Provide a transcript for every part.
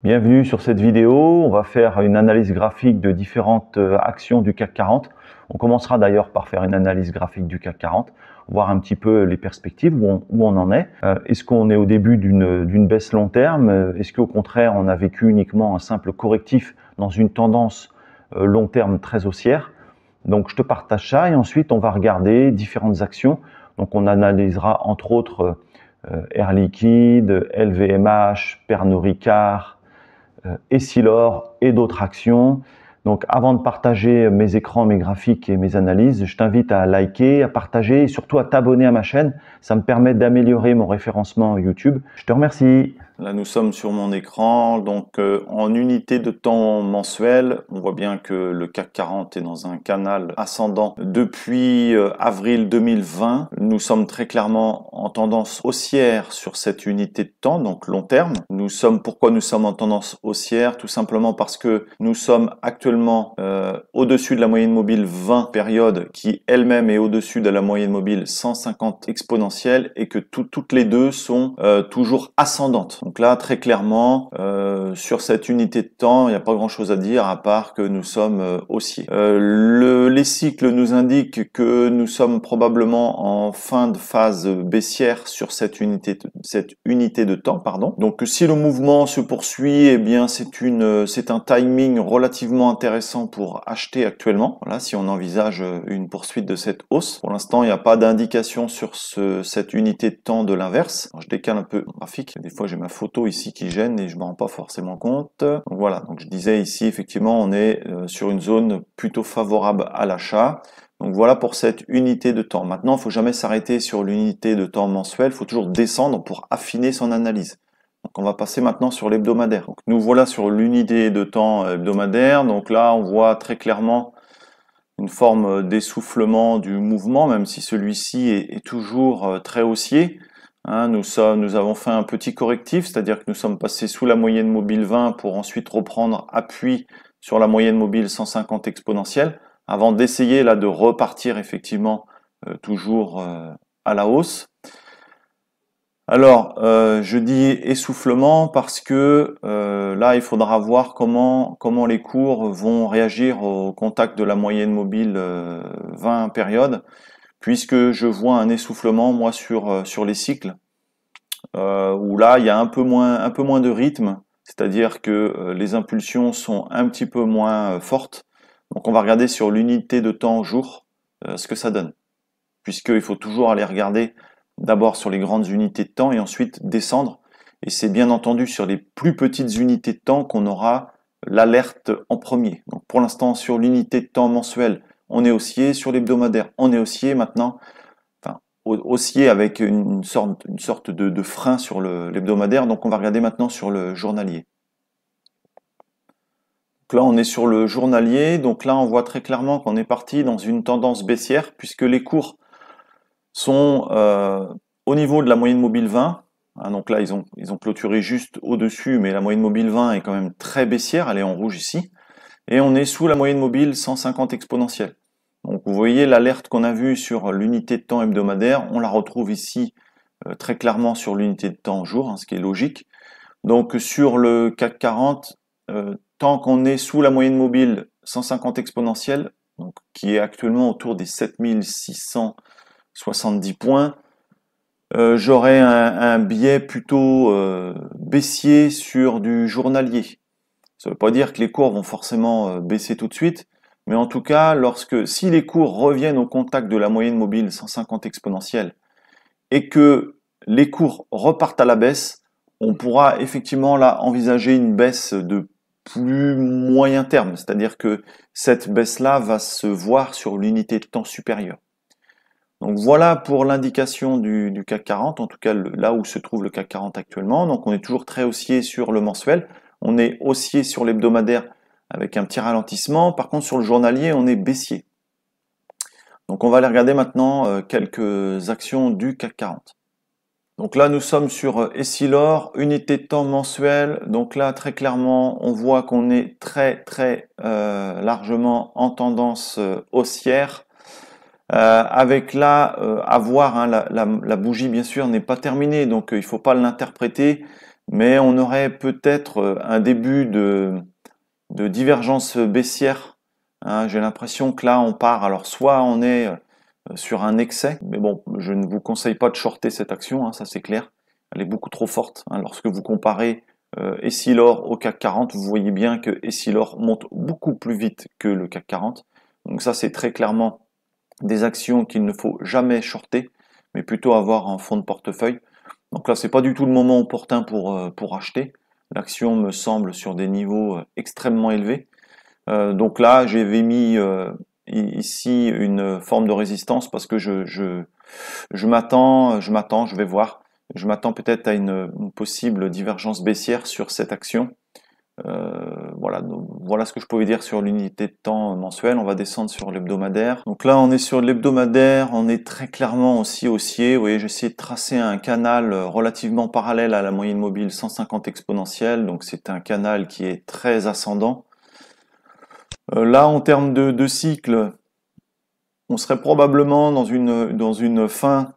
Bienvenue sur cette vidéo. On va faire une analyse graphique de différentes actions du CAC 40. On commencera d'ailleurs par faire une analyse graphique du CAC 40, voir un petit peu les perspectives, où on en est. Est-ce qu'on est au début d'une baisse long terme? Est-ce qu'au contraire, on a vécu uniquement un simple correctif dans une tendance long terme très haussière? Donc je te partage ça et ensuite on va regarder différentes actions. Donc on analysera entre autres Air Liquide, LVMH, Pernod Ricard, Essilor et d'autres actions. Donc avant de partager mes écrans, mes graphiques et mes analyses, je t'invite à liker, à partager et surtout à t'abonner à ma chaîne. Ça me permet d'améliorer mon référencement YouTube. Je te remercie. Là, nous sommes sur mon écran, donc en unité de temps mensuel, on voit bien que le CAC 40 est dans un canal ascendant depuis avril 2020. Nous sommes très clairement en tendance haussière sur cette unité de temps, donc long terme. Pourquoi nous sommes en tendance haussière? Tout simplement parce que nous sommes actuellement au-dessus de la moyenne mobile 20 période, qui elle-même est au-dessus de la moyenne mobile 150 exponentielle, et que toutes les deux sont toujours ascendantes. Donc là, très clairement, sur cette unité de temps, il n'y a pas grand-chose à dire à part que nous sommes haussiers. Les cycles nous indiquent que nous sommes probablement en fin de phase baissière sur cette unité de temps, pardon. Donc si le mouvement se poursuit, eh bien c'est un timing relativement intéressant pour acheter actuellement. Voilà, si on envisage une poursuite de cette hausse. Pour l'instant, il n'y a pas d'indication sur cette unité de temps de l'inverse. Je décale un peu le graphique. Des fois, j'ai ma photo ici qui gêne et je m'en rends pas forcément compte. Donc voilà, donc je disais ici, effectivement, on est sur une zone plutôt favorable à l'achat. Donc voilà pour cette unité de temps. Maintenant, il ne faut jamais s'arrêter sur l'unité de temps mensuelle, il faut toujours descendre pour affiner son analyse. Donc on va passer maintenant sur l'hebdomadaire. Donc nous voilà sur l'unité de temps hebdomadaire. Donc là, on voit très clairement une forme d'essoufflement du mouvement, même si celui-ci est toujours très haussier. Hein, nous avons fait un petit correctif, c'est-à-dire que nous sommes passés sous la moyenne mobile 20 pour ensuite reprendre appui sur la moyenne mobile 150 exponentielle, avant d'essayer là de repartir effectivement toujours à la hausse. Alors, je dis essoufflement parce que là, il faudra voir comment les cours vont réagir au contact de la moyenne mobile 20 périodes, puisque je vois un essoufflement, moi, sur les cycles, où là, il y a un peu moins de rythme, c'est-à-dire que les impulsions sont un petit peu moins fortes. Donc, on va regarder sur l'unité de temps jour ce que ça donne, puisqu'il faut toujours aller regarder d'abord sur les grandes unités de temps et ensuite descendre. Et c'est bien entendu sur les plus petites unités de temps qu'on aura l'alerte en premier. Donc pour l'instant, sur l'unité de temps mensuelle, on est haussier. Sur l'hebdomadaire, on est haussier maintenant. Enfin, haussier avec une sorte de frein sur l'hebdomadaire. Donc on va regarder maintenant sur le journalier. Donc là, on est sur le journalier. Donc là, on voit très clairement qu'on est parti dans une tendance baissière puisque les cours sont au niveau de la moyenne mobile 20. Hein, donc là, ils ont clôturé juste au-dessus, mais la moyenne mobile 20 est quand même très baissière, elle est en rouge ici. Et on est sous la moyenne mobile 150 exponentielle. Donc vous voyez l'alerte qu'on a vue sur l'unité de temps hebdomadaire, on la retrouve ici très clairement sur l'unité de temps jour, hein, ce qui est logique. Donc sur le CAC 40, tant qu'on est sous la moyenne mobile 150 exponentielle, donc, qui est actuellement autour des 7670 points, j'aurais un biais plutôt baissier sur du journalier. Ça ne veut pas dire que les cours vont forcément baisser tout de suite, mais en tout cas, si les cours reviennent au contact de la moyenne mobile 150 exponentielle et que les cours repartent à la baisse, on pourra effectivement là envisager une baisse de plus moyen terme, c'est-à-dire que cette baisse-là va se voir sur l'unité de temps supérieure. Donc voilà pour l'indication du CAC 40, en tout cas là où se trouve le CAC 40 actuellement. Donc on est toujours très haussier sur le mensuel, on est haussier sur l'hebdomadaire avec un petit ralentissement. Par contre sur le journalier, on est baissier. Donc on va aller regarder maintenant quelques actions du CAC 40. Donc là nous sommes sur Essilor, unité de temps mensuelle. Donc là très clairement on voit qu'on est très largement en tendance haussière. Avec là, à voir, hein, la bougie bien sûr n'est pas terminée, donc il ne faut pas l'interpréter, mais on aurait peut-être un début de divergence baissière. Hein. J'ai l'impression que là on part, alors soit on est sur un excès, mais bon, je ne vous conseille pas de shorter cette action, hein, ça c'est clair, elle est beaucoup trop forte. Hein. Lorsque vous comparez Essilor au CAC 40, vous voyez bien que Essilor monte beaucoup plus vite que le CAC 40. Donc ça c'est très clairement des actions qu'il ne faut jamais shorter, mais plutôt avoir en fond de portefeuille. Donc là c'est pas du tout le moment opportun pour acheter. L'action me semble sur des niveaux extrêmement élevés. Donc là j'avais mis ici une forme de résistance parce que je m'attends, je vais voir. Je m'attends peut-être à une possible divergence baissière sur cette action. Voilà, donc, voilà ce que je pouvais dire sur l'unité de temps mensuelle. On va descendre sur l'hebdomadaire. Donc là, on est sur l'hebdomadaire. On est très clairement aussi haussier. Vous voyez, j'ai essayé de tracer un canal relativement parallèle à la moyenne mobile 150 exponentielle. Donc c'est un canal qui est très ascendant. Là, en termes de cycle, on serait probablement dans une fin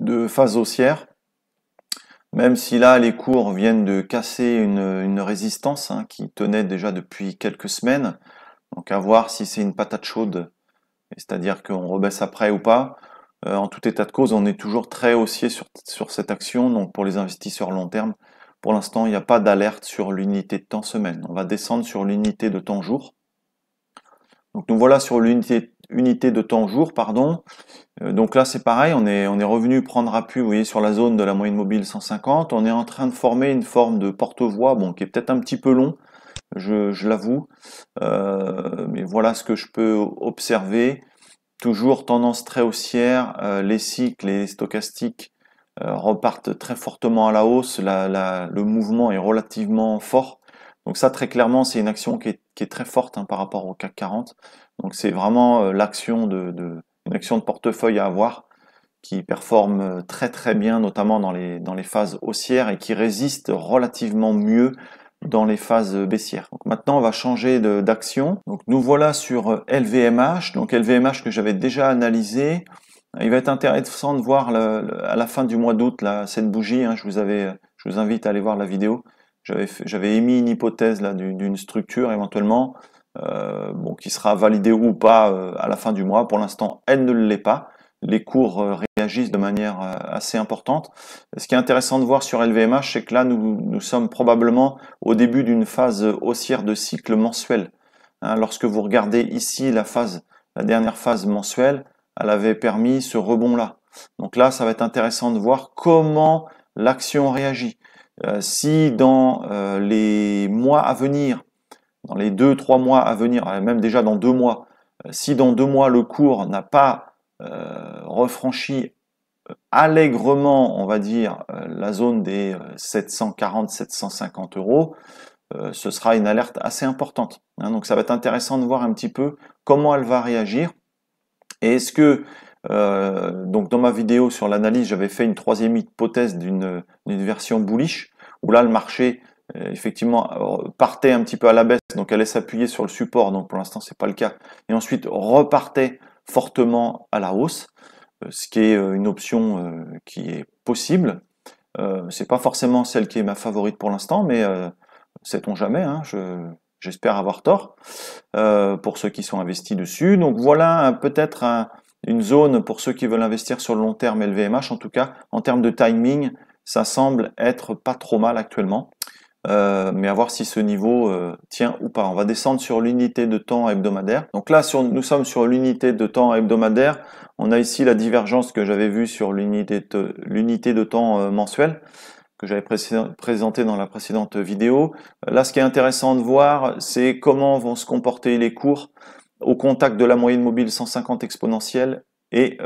de phase haussière, même si là les cours viennent de casser une résistance hein, qui tenait déjà depuis quelques semaines. Donc à voir si c'est une patate chaude, c'est-à-dire qu'on rebaisse après ou pas. En tout état de cause, on est toujours très haussier sur cette action, donc pour les investisseurs long terme, pour l'instant il n'y a pas d'alerte sur l'unité de temps semaine. On va descendre sur l'unité de temps jour. Donc nous voilà sur l'unité de temps jour, pardon. Donc là c'est pareil, on est revenu prendre appui, vous voyez, sur la zone de la moyenne mobile 150. On est en train de former une forme de porte-voie, bon, qui est peut-être un petit peu long, je l'avoue. Mais voilà ce que je peux observer. Toujours tendance très haussière, les cycles et les stochastiques repartent très fortement à la hausse, le mouvement est relativement fort. Donc ça très clairement c'est une action qui est très forte hein, par rapport au CAC 40. Donc c'est vraiment l'action une action de portefeuille à avoir qui performe très très bien notamment dans les phases haussières et qui résiste relativement mieux dans les phases baissières. Donc maintenant on va changer d'action. Donc nous voilà sur LVMH. Donc LVMH que j'avais déjà analysé. Il va être intéressant de voir à la fin du mois d'août cette bougie. Hein, je vous invite à aller voir la vidéo. J'avais émis une hypothèse là d'une structure éventuellement, bon, qui sera validée ou pas à la fin du mois. Pour l'instant, elle ne l'est pas. Les cours réagissent de manière assez importante. Ce qui est intéressant de voir sur LVMH, c'est que là, nous sommes probablement au début d'une phase haussière de cycle mensuel. Hein, lorsque vous regardez ici la dernière phase mensuelle, elle avait permis ce rebond-là. Donc là, ça va être intéressant de voir comment l'action réagit. Si dans les mois à venir, dans les 2-3 mois à venir, même déjà dans 2 mois, si dans 2 mois le cours n'a pas refranchi allègrement, on va dire, la zone des 740-750 euros, ce sera une alerte assez importante. Hein, donc ça va être intéressant de voir un petit peu comment elle va réagir. Et est-ce que, donc dans ma vidéo sur l'analyse, j'avais fait une troisième hypothèse d'une version bullish, où là le marché effectivement partait un petit peu à la baisse, donc allait s'appuyer sur le support, donc pour l'instant c'est pas le cas, et ensuite repartait fortement à la hausse, ce qui est une option qui est possible. C'est pas forcément celle qui est ma favorite pour l'instant, mais sait-on jamais, hein, j'espère avoir tort pour ceux qui sont investis dessus. Donc voilà peut-être une zone pour ceux qui veulent investir sur le long terme LVMH. En tout cas, en termes de timing, ça semble être pas trop mal actuellement. Mais à voir si ce niveau tient ou pas. On va descendre sur l'unité de temps hebdomadaire. Donc là, nous sommes sur l'unité de temps hebdomadaire. On a ici la divergence que j'avais vue sur l'unité de temps mensuel, que j'avais présenté dans la précédente vidéo. Là, ce qui est intéressant de voir, c'est comment vont se comporter les cours au contact de la moyenne mobile 150 exponentielle et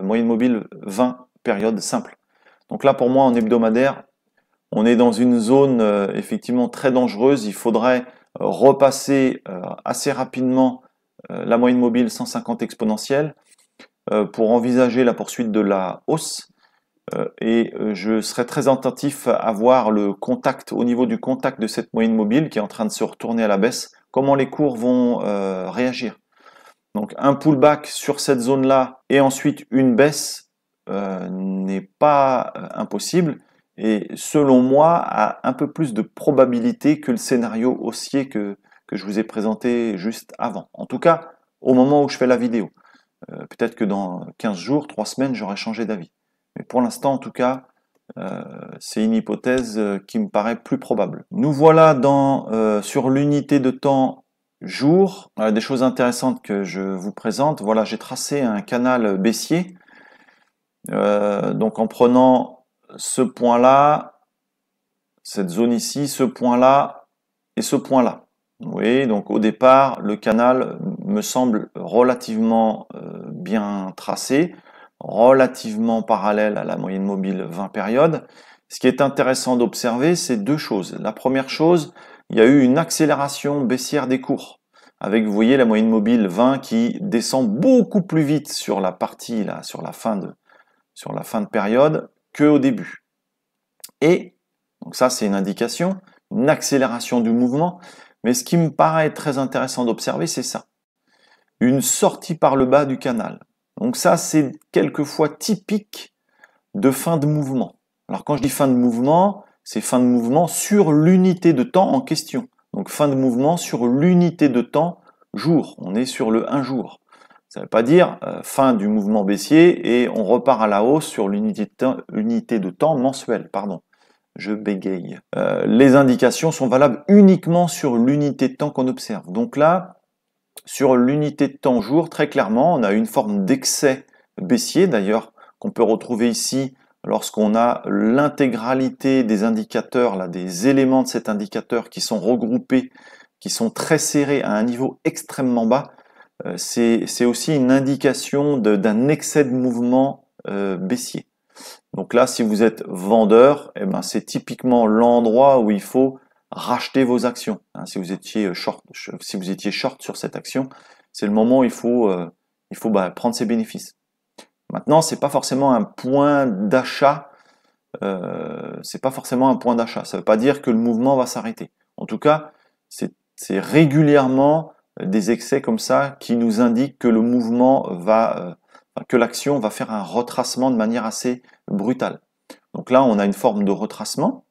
moyenne mobile 20 période simple. Donc là, pour moi, en hebdomadaire, on est dans une zone effectivement très dangereuse. Il faudrait repasser assez rapidement la moyenne mobile 150 exponentielle pour envisager la poursuite de la hausse. Et je serais très attentif à voir le contact, au niveau du contact de cette moyenne mobile qui est en train de se retourner à la baisse, comment les cours vont réagir. Donc un pullback sur cette zone-là et ensuite une baisse n'est pas impossible et selon moi a un peu plus de probabilité que le scénario haussier que je vous ai présenté juste avant. En tout cas, au moment où je fais la vidéo. Peut-être que dans 15 jours, 3 semaines, j'aurai changé d'avis. Mais pour l'instant, en tout cas, c'est une hypothèse qui me paraît plus probable. Nous voilà sur l'unité de temps jour. Des choses intéressantes que je vous présente. Voilà, j'ai tracé un canal baissier. Donc en prenant ce point-là, cette zone ici, ce point-là et ce point-là. Vous voyez, donc au départ, le canal me semble relativement bien tracé, relativement parallèle à la moyenne mobile 20 périodes. Ce qui est intéressant d'observer, c'est deux choses. La première chose, il y a eu une accélération baissière des cours, avec, vous voyez, la moyenne mobile 20 qui descend beaucoup plus vite sur la partie, là, sur la fin de période, qu'au début. Et, donc ça c'est une indication, une accélération du mouvement, mais ce qui me paraît très intéressant d'observer, c'est ça. Une sortie par le bas du canal. Donc ça, c'est quelquefois typique de fin de mouvement. Alors quand je dis fin de mouvement, c'est fin de mouvement sur l'unité de temps en question. Donc fin de mouvement sur l'unité de temps jour. On est sur le 1 jour. Ça ne veut pas dire fin du mouvement baissier et on repart à la hausse sur l'unité de temps mensuelle. Pardon, je bégaye. Les indications sont valables uniquement sur l'unité de temps qu'on observe. Donc là, sur l'unité de temps jour, très clairement, on a une forme d'excès baissier, d'ailleurs, qu'on peut retrouver ici lorsqu'on a l'intégralité des indicateurs, là, des éléments de cet indicateur qui sont regroupés, qui sont très serrés à un niveau extrêmement bas. C'est aussi une indication d'un excès de mouvement baissier. Donc là, si vous êtes vendeur, eh ben, c'est typiquement l'endroit où il faut racheter vos actions. Si vous étiez short sur cette action, c'est le moment où il faut prendre ses bénéfices. Maintenant, c'est pas forcément un point d'achat. C'est pas forcément un point d'achat. Ça veut pas dire que le mouvement va s'arrêter. En tout cas, c'est régulièrement des excès comme ça qui nous indiquent que le mouvement que l'action va faire un retracement de manière assez brutale. Donc là, on a une forme de retracement.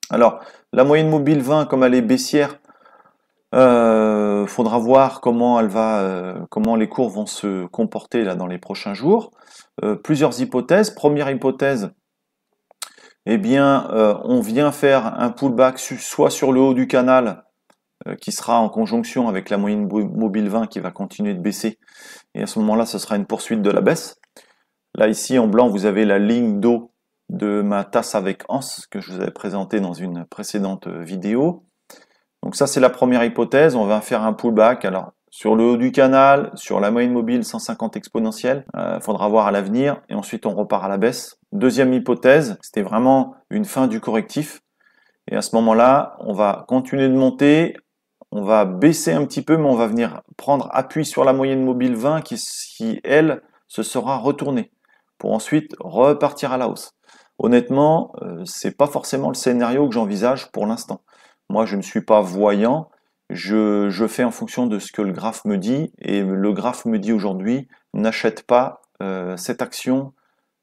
Alors, la moyenne mobile 20, comme elle est baissière, faudra voir comment les cours vont se comporter là dans les prochains jours. Plusieurs hypothèses. Première hypothèse, eh bien, on vient faire un pullback soit sur le haut du canal, qui sera en conjonction avec la moyenne mobile 20 qui va continuer de baisser. Et à ce moment-là, ce sera une poursuite de la baisse. Là, ici, en blanc, vous avez la ligne d'eau de ma tasse avec anse que je vous avais présenté dans une précédente vidéo. Donc ça, c'est la première hypothèse. On va faire un pullback. Alors, sur le haut du canal, sur la moyenne mobile 150 exponentielle, faudra voir à l'avenir. Et ensuite, on repart à la baisse. Deuxième hypothèse, c'était vraiment une fin du correctif. Et à ce moment-là, on va continuer de monter. On va baisser un petit peu, mais on va venir prendre appui sur la moyenne mobile 20 qui elle, se sera retournée pour ensuite repartir à la hausse. Honnêtement, c'est pas forcément le scénario que j'envisage pour l'instant. Moi, je ne suis pas voyant, je fais en fonction de ce que le graphe me dit, et le graphe me dit aujourd'hui, n'achète pas cette action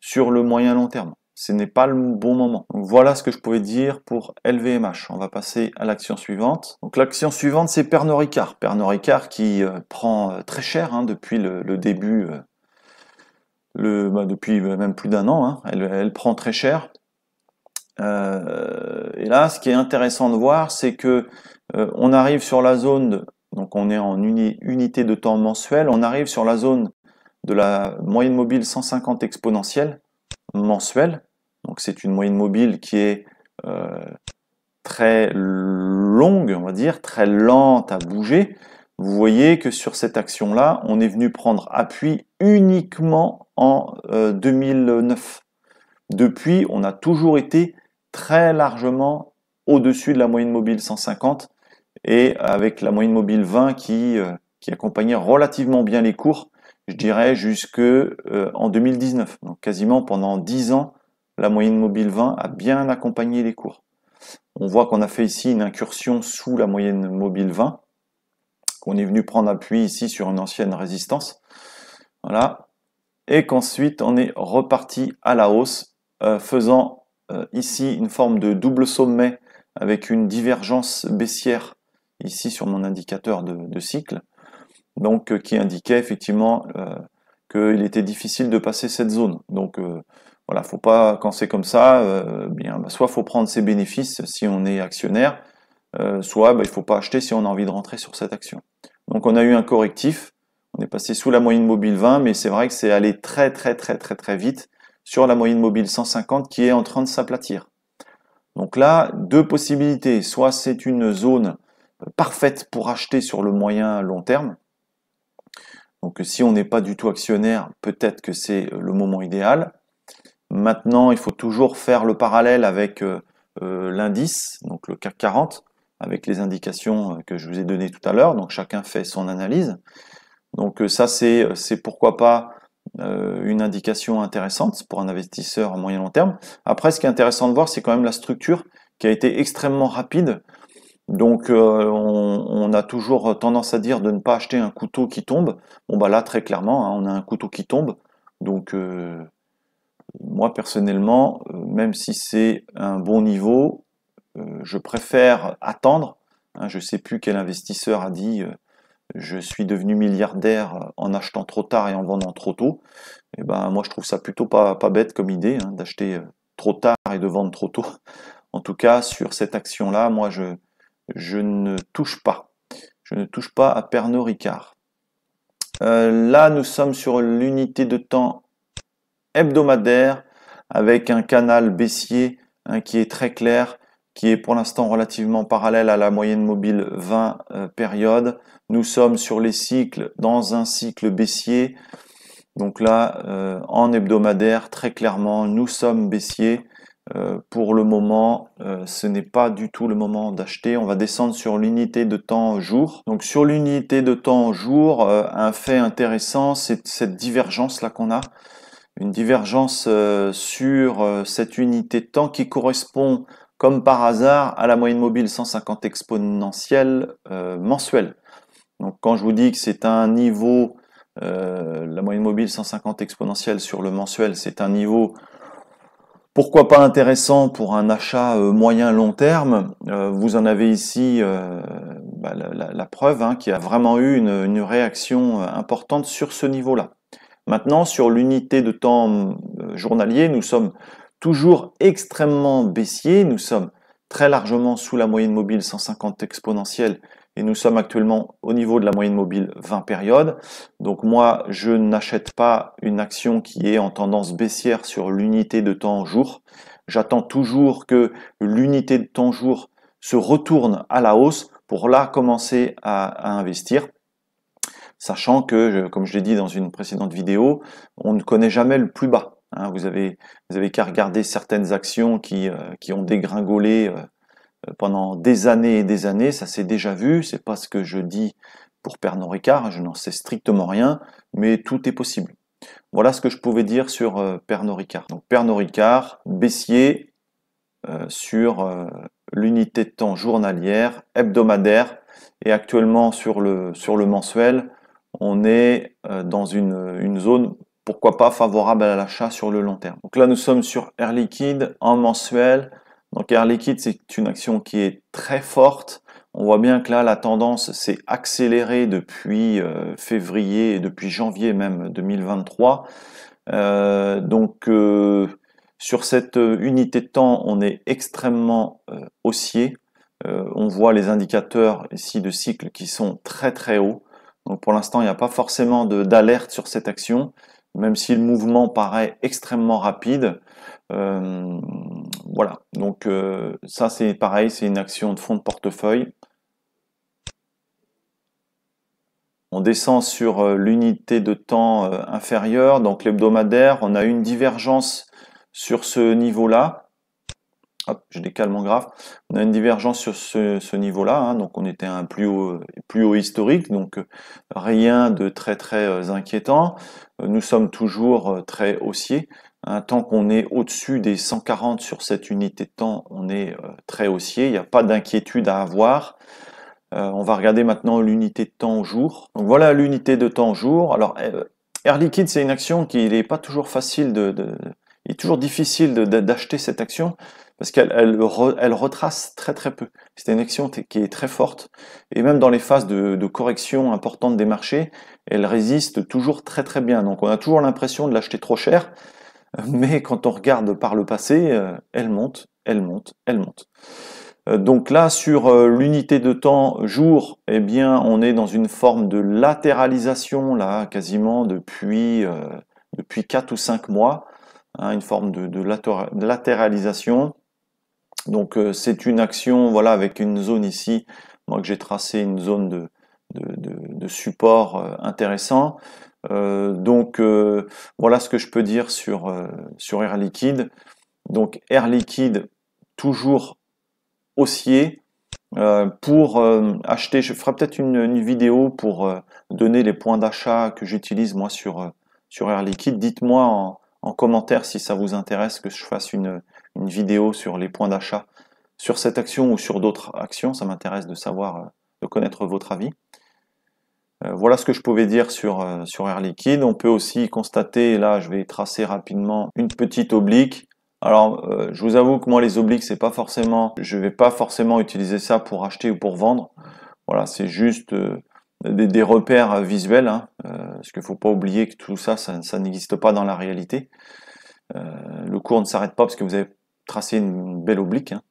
sur le moyen long terme. Ce n'est pas le bon moment. Donc voilà ce que je pouvais dire pour LVMH. On va passer à l'action suivante. Donc l'action suivante, c'est Pernod Ricard. Pernod Ricard qui prend très cher depuis le début, depuis même plus d'un an. Elle prend très cher. Et là, ce qui est intéressant de voir, c'est que on arrive sur la zone, donc on est en unité de temps mensuelle, on arrive sur la zone de la moyenne mobile 150 exponentielle mensuelle. Donc c'est une moyenne mobile qui est très longue, on va dire, très lente à bouger. Vous voyez que sur cette action-là, on est venu prendre appui uniquement en 2009. Depuis, on a toujours été très largement au-dessus de la moyenne mobile 150 et avec la moyenne mobile 20 qui accompagnait relativement bien les cours, je dirais jusque en 2019. Donc quasiment pendant 10 ans, la moyenne mobile 20 a bien accompagné les cours. On voit qu'on a fait ici une incursion sous la moyenne mobile 20, qu'on est venu prendre appui ici sur une ancienne résistance. Voilà. et qu'ensuite on est reparti à la hausse, faisant ici une forme de double sommet avec une divergence baissière ici sur mon indicateur de cycle, donc qui indiquait effectivement qu'il était difficile de passer cette zone. Donc voilà, faut pas, quand c'est comme ça, soit faut prendre ses bénéfices si on est actionnaire, soit il faut pas acheter si on a envie de rentrer sur cette action. Donc on a eu un correctif, on est passé sous la moyenne mobile 20, mais c'est vrai que c'est allé très vite sur la moyenne mobile 150 qui est en train de s'aplatir. Donc là, deux possibilités, soit c'est une zone parfaite pour acheter sur le moyen long terme. Donc si on n'est pas du tout actionnaire, peut-être que c'est le moment idéal. Maintenant, il faut toujours faire le parallèle avec l'indice, donc le CAC 40, avec les indications que je vous ai données tout à l'heure. Donc chacun fait son analyse. Donc ça, c'est pourquoi pas une indication intéressante pour un investisseur à moyen long terme. Après, ce qui est intéressant de voir, c'est quand même la structure qui a été extrêmement rapide. Donc on a toujours tendance à dire de ne pas acheter un couteau qui tombe. Bon bah là très clairement, hein, on a un couteau qui tombe. Donc moi personnellement, même si c'est un bon niveau, je préfère attendre. Hein, je ne sais plus quel investisseur a dit je suis devenu milliardaire en achetant trop tard et en vendant trop tôt. Et ben moi je trouve ça plutôt pas bête comme idée, hein, d'acheter trop tard et de vendre trop tôt. En tout cas sur cette action-là, moi je ne touche pas. Je ne touche pas à Pernod Ricard. Là, nous sommes sur l'unité de temps hebdomadaire avec un canal baissier hein, qui est très clair, qui est pour l'instant relativement parallèle à la moyenne mobile 20 période. Nous sommes sur les cycles dans un cycle baissier. Donc là, en hebdomadaire, très clairement, nous sommes baissiers. Pour le moment, ce n'est pas du tout le moment d'acheter. On va descendre sur l'unité de temps jour. Donc sur l'unité de temps jour, un fait intéressant, c'est cette divergence là qu'on a. Une divergence sur cette unité de temps qui correspond comme par hasard à la moyenne mobile 150 exponentielle mensuelle. Donc quand je vous dis que c'est un niveau, la moyenne mobile 150 exponentielle sur le mensuel, c'est un niveau pourquoi pas intéressant pour un achat moyen long terme. Vous en avez ici la preuve hein, qui a vraiment eu une réaction importante sur ce niveau-là. Maintenant, sur l'unité de temps journalier, nous sommes toujours extrêmement baissiers. Nous sommes très largement sous la moyenne mobile 150 exponentielle et nous sommes actuellement au niveau de la moyenne mobile 20 périodes. Donc moi, je n'achète pas une action qui est en tendance baissière sur l'unité de temps jour. J'attends toujours que l'unité de temps jour se retourne à la hausse pour là commencer à investir. Sachant que, comme je l'ai dit dans une précédente vidéo, on ne connaît jamais le plus bas. Hein. Vous avez qu'à regarder certaines actions qui ont dégringolé pendant des années et des années, ça s'est déjà vu, c'est pas ce que je dis pour Pernod Ricard, je n'en sais strictement rien, mais tout est possible. Voilà ce que je pouvais dire sur Pernod Ricard. Donc Pernod Ricard, baissier sur l'unité de temps journalière, hebdomadaire, et actuellement sur le mensuel, on est dans une zone, pourquoi pas, favorable à l'achat sur le long terme. Donc là, nous sommes sur Air Liquide en mensuel. Donc Air Liquide, c'est une action qui est très forte. On voit bien que là, la tendance s'est accélérée depuis février et depuis janvier même 2023. Sur cette unité de temps, on est extrêmement haussier. On voit les indicateurs ici de cycle qui sont très hauts. Donc pour l'instant, il n'y a pas forcément d'alerte sur cette action, même si le mouvement paraît extrêmement rapide. Voilà, donc ça c'est pareil, c'est une action de fonds de portefeuille. On descend sur l'unité de temps inférieure, donc l'hebdomadaire. On a une divergence sur ce niveau-là. Hop, je décale mon graphe. On a une divergence sur ce niveau-là, hein, donc on était à un plus haut historique, donc rien de très inquiétant. Nous sommes toujours très haussiers. Hein, tant qu'on est au-dessus des 140 sur cette unité de temps, on est très haussier. Il n'y a pas d'inquiétude à avoir. On va regarder maintenant l'unité de temps jour. Donc voilà l'unité de temps jour. Alors Air Liquide, c'est une action qui n'est pas toujours facile il est toujours difficile d'acheter cette action parce qu'elle retrace très très peu. C'est une action qui est très forte et même dans les phases de correction importante des marchés, elle résiste toujours très très bien. Donc on a toujours l'impression de l'acheter trop cher, mais quand on regarde par le passé, elle monte, elle monte, elle monte. Donc là, sur l'unité de temps jour, eh bien, on est dans une forme de latéralisation là, quasiment depuis 4 ou 5 mois, hein, une forme de latéralisation. Donc c'est une action, voilà, avec une zone ici, moi que j'ai tracé une zone de support intéressant. Donc voilà ce que je peux dire sur Air Liquide. Donc Air Liquide toujours haussier. Pour acheter, je ferai peut-être une vidéo pour donner les points d'achat que j'utilise moi sur Air Liquide. Dites-moi en commentaire si ça vous intéresse que je fasse une vidéo sur les points d'achat sur cette action ou sur d'autres actions. Ça m'intéresse de savoir, de connaître votre avis. Voilà ce que je pouvais dire sur Air Liquide. On peut aussi constater, là je vais tracer rapidement une petite oblique. Alors, je vous avoue que moi les obliques, c'est pas forcément, je vais pas forcément utiliser ça pour acheter ou pour vendre. Voilà, c'est juste des repères visuels, hein, parce qu'il faut pas oublier que tout ça, ça n'existe pas dans la réalité. Le cours ne s'arrête pas parce que vous avez tracé une belle oblique, hein.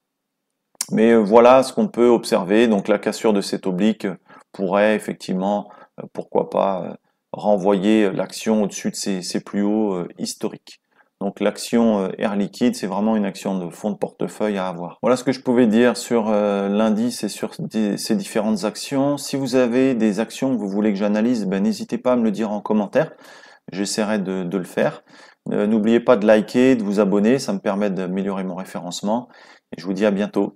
Mais voilà ce qu'on peut observer. Donc la cassure de cette oblique pourrait effectivement, pourquoi pas, renvoyer l'action au-dessus de ses plus hauts historiques. Donc l'action Air Liquide, c'est vraiment une action de fonds de portefeuille à avoir. Voilà ce que je pouvais dire sur l'indice et sur ces différentes actions. Si vous avez des actions que vous voulez que j'analyse, ben, n'hésitez pas à me le dire en commentaire. J'essaierai de le faire. N'oubliez pas de liker, de vous abonner, ça me permet d'améliorer mon référencement. Et je vous dis à bientôt.